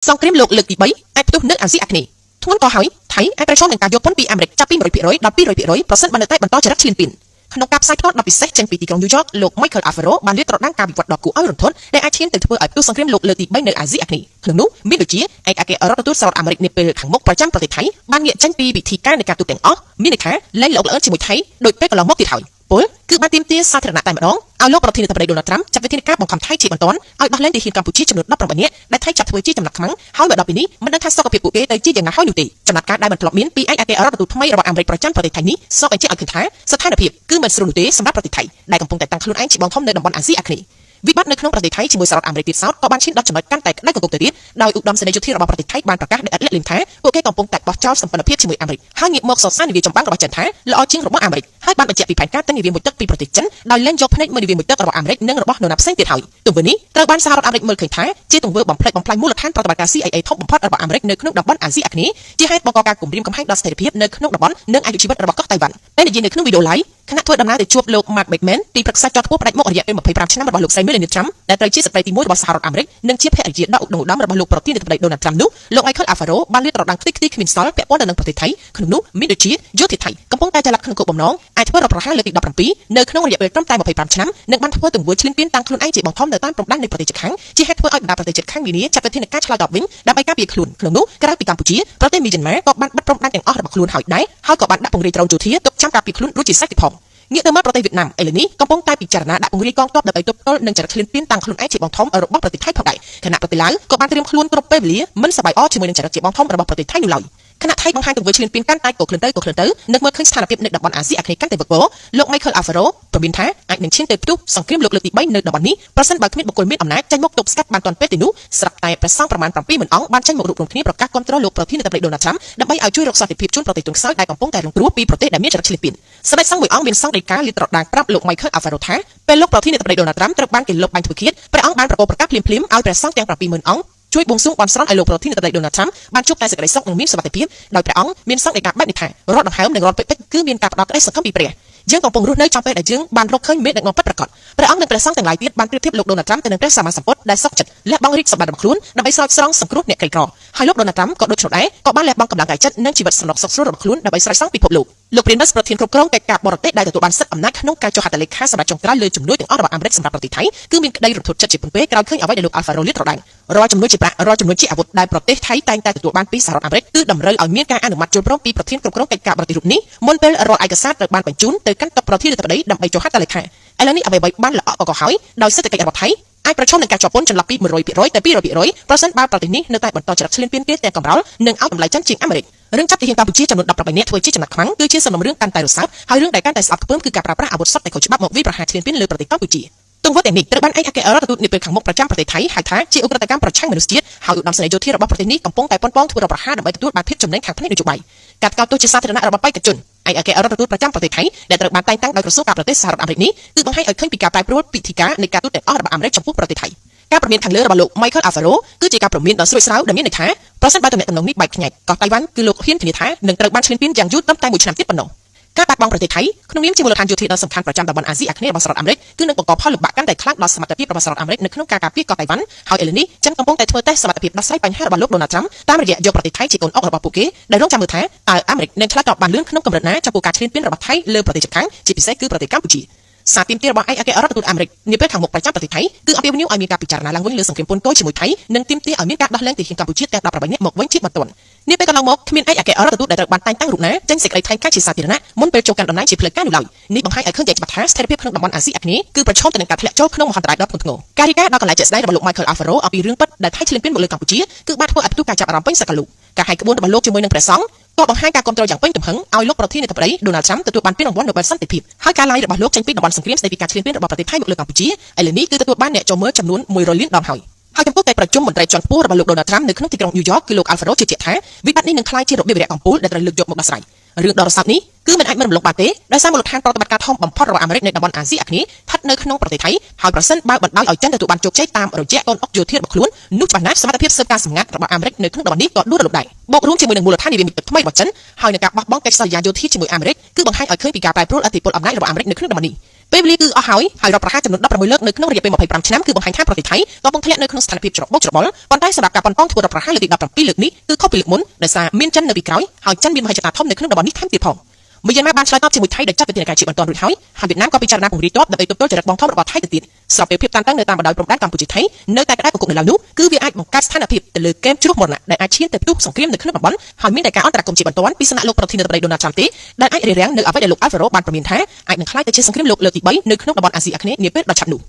សង្គ្រាមលោកលើកទី3អាចផ្ទុះនៅអាស៊ីអាគ្នេយ៍ធ្ងន់ក៏ហើយថៃអាចប្រឈមនឹងការយកពន្ធពីអាមេរិកចាប់ពី 100% ដល់ 200% ប្រសិនបើនៅតែបន្តចរិតឈ្លានពានក្នុងការផ្សាយផ្ទាល់ដ៏ពិសេសចេញពីទីក្រុងញូវយ៉កលោក Michael Alfaro បានលាតត្រដាងការវិវត្តដ៏គួរឲ្យរន្ធត់ដែលអាចឈានទៅធ្វើឲ្យផ្ទុះសង្គ្រាមលោកលើកទី3នៅអាស៊ីអាគ្នេយ៍ក្នុងនោះមានដូចជាឯកអគ្គរដ្ឋទូតសហរដ្ឋអាមេរិកនាពេលខាងមុខប្រចាំប្រទេសថៃបានងាកចេញពីវិធីការនៃការទូតទាំងអស់មានន័យថាលែងល្អល្អឿនជាមួយថៃដោយពេលកន្លងមកទៀតហើយពលគឺបានទាមទារសាធារណៈតែម្ដងឲ្យលោកប្រធានាធិបតី Donald Trump ចាត់វិធានការបង្ខំថៃជាបន្ទាន់ឲ្យដោះលែងទាហានកម្ពុជាចំនួន18នាក់ដែលថៃចាប់ធ្វើជាចំណាប់ខ្មាំងហើយមកដល់ពេលនេះមិនដឹងថាសុខភាពពួកគេទៅជាយ៉ាងណាហើយនោះទេចំណាត់ការដែលមិនធ្លាប់មានពីឯកអគ្គរដ្ឋទូតថ្មីរបស់អាមេរិកប្រចាំប្រទេសថៃនេះសពបញ្ជាក់ឲ្យឃើញថាស្ថានភាពគឺមិនស្រួលនោះទេសម្រាប់ប្រទេសថៃដែលកំពុងតែតាំងខ្លួនឯងជាបងធំនៅតំបន់អាស៊ីអាគ្នេយ៍វិបត្តិនៅក្នុងប្រទេសថៃជាមួយសហរដ្ឋអាមេរិកទៀតសោតក៏បានឈានដល់ចំណុចកាន់តែក្តៅគគុកទៅទៀតដោយឧត្តមសេនីយ៍យោធារបស់ប្រទេសថៃបានប្រកាសដោយឥតលាក់លៀមថាពួកគេកំពុងតែបោះចោលសម្ព័ន្ធភាពជាមួយអាមេរិកហើយងាកមកសរសើរនាវាចម្បាំងរបស់ចិនថាល្អជាងរបស់អាមេរិកហើយបានបញ្ជាក់ពីផែនការទិញនាវាមួយទឹកពីប្រទេសចិនដោយលែងយកភ្នែកមើលនាវាមួយទឹករបស់អាមេរិកនិងរបស់នរណាផ្សេងទៀតហើយទង្វើនេះត្រូវបានសហរដ្ឋអាមេរិកមើលឃើញថាជាទង្វើបំផ្លិចបំផ្លាញមូលដ្ឋានប្រតិបត្តិការ CIA ធំបំផុតរបស់អាមេរិកនៅក្នុងតំបន់អាស៊ីអាគ្នេយ៍ជាហេតុបង្កការគំរាមកំហែងដល់ស្ថិរភាពនៅក្នុងតំបន់និងអាយុជីវិតរបស់កោះតៃវ៉ាន់តែនិយាយនៅក្នុងវីដេអូ live ខណៈធ្វើដំណើរទៅជួបលោក Mark Bateman ទីប្រឹក្សាជាន់ខ្ពស់ផ្ដាច់មុខរយៈពេល25ឆ្នាំរបស់លោក Melania Trump ដែលត្រូវជាស្ត្រីទី1របស់សហរដ្ឋអាមេរិកនិងជាភរិយាដ៏ឧត្តមឧត្តមរបស់លោកប្រធានាធិបតី Donald Trump នោះលោក Michael Alfaro បានលាតត្រដាងខ្ទេចខ្ទីគ្មានសល់ពាក់ព័ន្ធទៅនឹងប្រទេសថៃក្នុងនោះមានដូចជាយោធាថៃកំពុងតែចល័តក្នុងគោលបំណងអាចធ្វើរដ្ឋប្រហារលើកទី17នៅក្នុងរយៈពេលត្រឹមតែ25ឆ្នាំនិងបានធ្វើទង្វើឈ្លានពានតាំងខ្លួនឯងជាបងធំនៅតាមព្រំដែននៃប្រទេសជិតខាងជាហេតុធ្វើឲ្យបណ្ដាប្រទេសជិតខាងនានាចាត់វិធានការឆ្លើយតបវិញដើម្បីការពារខ្លួនក្នុងនោះក្រៅពីកម្ពុជាប្រទេសមីយ៉ាន់ម៉ាក៏បានបិទព្រំដែនទាំងអស់របស់ខ្លួនហើយដែរហើយក៏បានដាក់ពង្រាយដ្រូនយោធាទុកចាំការពារខ្លួនរួចជាស្រេចទៀតផងងាកទៅមើលប្រទេសវៀតណាមឥឡូវនេះកំពុងតែពិចារណាដាក់ពង្រាយកងទ័ពដើម្បីទប់ទល់នឹងចរិតឈ្លានពានតាំងខ្លួនឯងជាបងធំរបស់ប្រទេសថៃផងដែរខណៈប្រទេសឡាវក៏បានត្រៀមខ្លួនគ្រប់ពេលវេលាមិនសប្បាយអរជាមួយនឹងចរិតជាបងធំរបស់ប្រទេសថៃនោះឡើយខណៈថៃបង្ហាញទង្វើឈ្លានពានកាន់តែកក្លឿនទៅនឹងមើលឃើញស្ថានភាពនៅតំបន់អាស៊ីអាគ្នេយ៍កាន់តែវឹកវរលោក Michael Alfaro ប្រមានថាអាចនឹងឈានទៅផ្ទុះសង្គ្រាមលោកលើកទី3នៅតំបន់នេះប្រសិនបើគ្មានបុគ្គលមានអំណាចចេញមកទប់ស្កាត់បានទាន់ពេលទេនោះស្រាប់តែព្រះសង្ឃប្រមាណ70000អង្គបានចេញមករួបរวมគ្នាប្រកាសគាំទ្រលោកប្រធានាធិបតី Donald Trump ដើម្បីឲ្យជួយរកសន្តិភាពជូនប្រទេសទន្ខ្សោយដែលកំពុងតែរងគ្រោះពីប្រទេសដែលមានចរិតឈ្លានពានសម្ដេចសង្ឃមួយអង្គមានសង្ឃដីកាលាតត្រដាងប្រាប់លោក Michael Alfaro ថាពេលលោកប្រធានាធិបតី Donald Trump ត្រូវបានគេលុបបាញ់ធ្វើឃាតព្រះអង្គបានប្រកាសភ្លាមៗឲ្យព្រះសង្ឃទាំង70000អង្គជួយបួងសួងបន់ស្រន់ឲ្យលោកប្រធានាធិបតី Donald Trump បានជួបតែសេចក្តីសុខនិងមានសុវត្ថិភាពដោយព្រះអង្គមានសង្ឃដីកាបែបនេះថារដ្ឋដង្ហើមនិងរដ្ឋពេជ្រគឺមានការផ្ដោតក្តីសង្ឃឹមពីព្រះយើងកំពុងរស់នៅtrongពេលដែលយើងបានរកឃើញមេដឹកនាំពិតប្រាកដព្រះអង្គនិងព្រះសង្ឃទាំងឡាយទៀតបានប្រៀបធៀបលោក Donald Trump ទៅនឹងព្រះសម្មាសម្ពុទ្ធដែលសុខចិត្តលះបង់រាជសម្បត្តិរបស់ខ្លួនដើម្បីស្រោចស្រង់សង្គ្រោះអ្នកក្រីក្រហើយលោក Donald Trump ក៏ដូចនោះដែរក៏បានលះបង់កម្លាំងកាយចិត្តនិងជីវិតសំណុកសុខស្រួលរបស់ខ្លួនដើម្បីស្រោចស្រង់ពិភពលោកលោក Primus ប្រធានគ្រប់គ្រងកិច្ចការបរទេសដែលទទួលបានសិទ្ធិអំណាចក្នុងការចុះហត្ថលេខាសម្រាប់ចុងក្រោយលើជំនួយទាំងអស់របស់អាមេរិកសម្រាប់ប្រទេសថៃគឺមានក្តីរំភើបចិត្តជាពឹងពេក្រោយឃើញអ្វីដែលលោក Alfaro លាតត្រដាងរាល់ជំនួយជាប្រាក់រាល់ជំនួយជាអាវុធដែលប្រទេសថៃតែងតែទទួលបានពីសហរដ្ឋអាមេរិកគឺតម្រូវឲ្យមានការអនុម័តយល់ព្រមពីប្រធានគ្រប់គ្រងកិច្ចការបរទេសរូបនេះមុនពេលរាល់ឯកសារត្រូវបានបញ្ជូនទៅកាន់តុប្រធានាធិបតីដើម្បីចុះហត្ថលេខាឥឡូវនេះអ្វីៗបានល្អក៏ហើយដោយសេដ្ឋកិច្ចរបស់ថៃអាចប្រឈមនឹងការជាប់ពន្ធចន្លោះពី 100% ទៅ 200% ប្រសិនបើប្រទេសនេះនៅតែបន្តចរិតឈ្លានពានគេទាំងកំរោលនិងឲ្យតម្លៃចិនជាងអាមេរិករឿងចាប់ទាហានកម្ពុជាចំនួន18នាក់ធ្វើជាចំណាត់ខ្មាំងគឺជាសំណុំរឿងកាន់តែរសើបហើយរឿងដែលកាន់តែស្អប់ខ្ពើមគឺការប្រើប្រាស់អាវុធសពដែលខុសច្បាប់មកវាយប្រហារឈ្លានពានលើប្រទេសកម្ពុជាទង្វើទាំងនេះត្រូវបានឯកអគ្គរដ្ឋទូតនាពេលខាងមុខប្រចាំប្រទេសថៃហៅថាជាឧក្រិដ្ឋកម្មប្រឆាំងមនុស្សជាតិហើយឧត្តមសេនីយ៍យោធារបស់ប្រទេសនេះកំពុងតែប៉ុនប៉ងធ្វើរដ្ឋប្រហារដើម្បីទទួលបានភាពចំណេញខាងផ្នែកនយោបាយការថ្កោលទោសជាសាធារណៈរបស់បេក្ខជនឯកអគ្គរដ្ឋទូតប្រចាំប្រទេសថៃដែលត្រូវបានតែងតាំងដោយក្រសួងការបរទេសសហរដ្ឋអាមេរិកនេះគឺបង្ហាញឲ្យឃើញពីការប្រែប្រួលពិធីការនៃការទូតទាំងអស់របស់អាមេរិកចំពោះប្រទេសថៃការប្រមានខាងលើរបស់លោក Michael Alfaro គឺជាការប្រមានដ៏ស្រួចស្រាវដែលមានន័យថាប្រសិនបើទំនាក់ទំនងនេះបែកខ្ញែកកោះតៃវ៉ាន់គឺលោកហ៊ានធានាថានឹងត្រូវបានឈ្លានពានយ៉ាងយូរត្រឹមតែ1ឆ្នាំទៀតប៉ុណ្ណោះការបាត់បង់ប្រទេសថៃក្នុងនាមជាមូលដ្ឋានយោធាដ៏សំខាន់ប្រចាំតំបន់អាស៊ីអាគ្នេយ៍របស់សហរដ្ឋអាមេរិកគឺនឹងបង្កផលលំបាកកាន់តែខ្លាំងដល់សមត្ថភាពរបស់សហរដ្ឋអាមេរិកនៅក្នុងការការពារកោះតៃវ៉ាន់ហើយឥឡូវនេះចិនកំពុងតែធ្វើតេស្តសមត្ថភាពដោះស្រាយបញ្ហារបស់លោក Donald Trump តាមរយៈយកប្រទេសថៃជាកូនអុករបស់ពួកគេដែលរងចាំមើលថាតើអាមេរិកនឹងឆ្លើយតបបានលឿនក្នុងកម្រិតណាចំពោះការឈ្លានពានរបស់ថៃលើប្រទេសជិតខាងជាពិសេសគឺប្រទេសកម្ពុជាសារទាមទាររបស់ឯកអគ្គរដ្ឋទូតអាមេរិកនាពេលខាងមុខប្រចាំប្រទេសថៃគឺអំពាវនាវឲ្យមានការពិចារណាឡើងវិញលើសង្គ្រាមពន្ធគយជាមួយថៃនិងទាមទារឲ្យមានការដោះលែងទាហានកម្ពុជាទាំង18នាក់មកវិញជាបន្ទាន់នាពេលកន្លងមកគ្មានឯកអគ្គរដ្ឋទូតដែលត្រូវបានតែងតាំងរូបណាចេញសេចក្តីថ្លែងការណ៍ជាសាធារណៈមុនពេលចូលកាន់តំណែងជាផ្លូវការនោះឡើយនេះបង្ហាញឲ្យឃើញយ៉ាងច្បាស់ថាស្ថិរភាពក្នុងតំបន់អាស៊ីអាគ្នេយ៍គឺប្រឈមទៅនឹងការធ្លាក់ចូលក្នុងមហន្តរាយដ៏ធ្ងន់ធ្ងរការរីកាដល់កន្លែងជាក់ស្ដែងរបស់លោក Michael Alfaro អំពីរឿងពិតដែលថៃឈ្លានពានមកលើកម្ពុជាគឺបានធ្វើឲ្យផ្ទុះការចាប់អារម្មណ៍ពេញសកលលោកការហាយក្បួនរបស់លោកជាមួយនឹងព្រះសង្ឃក៏បង្ហាញការគ្រប់គ្រងយ៉ាងពេញទំហឹងឲ្យលោកប្រធានាធិបតី Donald Trump ទទួលបានពានរង្វាន់ Nobel សន្តិភាពហើយការឡាយរបស់លោកចេញពីតំបន់សង្គ្រាមស្ដីពីការឈ្លានពានរបស់ប្រទេសថៃមកលើកម្ពុជាឥឡូវនេះគឺទទួលបានអ្នកចូលមើលចំនួន100លានដងហើយចំពោះកិច្ចប្រជុំមន្ត្រីជាន់ខ្ពស់របស់លោក Donald Trump នៅក្នុងទីក្រុង New York គឺលោក Alfaro ជឿជាក់ថាវិបត្តិនេះនឹងក្លាយជារបៀបវារៈកំពូលដែលត្រូវលើកយកមកដោះស្រាយរឿងដ៏រសើបនេះគឺមិនអាចមិនរំលងបានទេដោយសារមូលដ្ឋានប្រតិបត្តិការធំបំផុតរបស់អាមេរិកនៅតំបន់អាស៊ីអាគ្នេយ៍ស្ថិតនៅក្នុងប្រទេសថៃហើយប្រសិនបើបណ្ដោយឲ្យចិនទទួលបានជោគជ័យតាមរយៈកូនអុកយោធារបស់ខ្លួននោះច្បាស់ណាស់សមត្ថភាពស៊ើបការសម្ងាត់របស់អាមេរិកនៅក្នុងតំបន់នេះក៏ដួលរលំដែរបូករួមជាមួយនឹងមូលដ្ឋាននាវាទឹកថ្មីរបស់ចិនហើយនឹងការបោះបង់កិច្ចសន្យាយោធាជាមួយអាមេរិកគឺបង្ហាញឲ្យឃើញពីការប្រែប្រួលឥទ្ធិពលអំណាចរបស់អាមេរិកនៅក្នុងតំបន់នេះ ពេលវេលាគឺអស់ហើយរដ្ឋប្រហារចំនួន16លើកនៅក្នុងរយៈពេល25ឆ្នាំគឺបង្ហាញថាប្រទេសថៃកំពុងធ្លាក់នៅក្នុងស្ថានភាពច្របូកច្របល់ប៉ុន្តែសម្រាប់ការប៉ុនប៉ងធ្វើរដ្ឋប្រហារលើកទី17លើកនេះគឺខុសពីលើកមុនដោយសារមានចិននៅពីក្រោយហើយចិនមានមហិច្ឆតាធំនៅក្នុងតំបន់នេះថែមទៀតផងមីយ៉ាន់ម៉ាបានឆ្លើយតបជាមួយថៃដោយចាត់វិធានការជាបន្តរួចហើយវៀតណាមក៏ពិចារណាពង្រីកទ័ពដើម្បីទប់ទល់ចរិតបងធំរបស់ថៃទៅទៀតស្របពេលភាពតានតឹងនៅតាមបណ្ដោយព្រំដែនកម្ពុជាថៃនៅតែក្តៅគគុកនៅឡើយនោះគឺវាអាចបង្កើតស្ថានភាពទៅលើគែមជ្រោះមរណៈដែលអាចឈានទៅផ្ទុះសង្គ្រាមនៅក្នុងតំបន់ហើយមានតែការអន្តរាគមន៍ជាបន្ទាន់ពីសំណាក់លោកប្រធានាធិបតីដូណាល់ត្រាំទេដែលអាចរារាំងនៅអ្វីដែលលោក Alvaro បានប្រមានថាអាចនឹងក្លាយទៅជាសង្គ្រាមលោកលើកទី3នៅក្នុងតំបន់អាស៊ីអាគ្នេយ៍នាពេលដ៏ឆាប់នោះ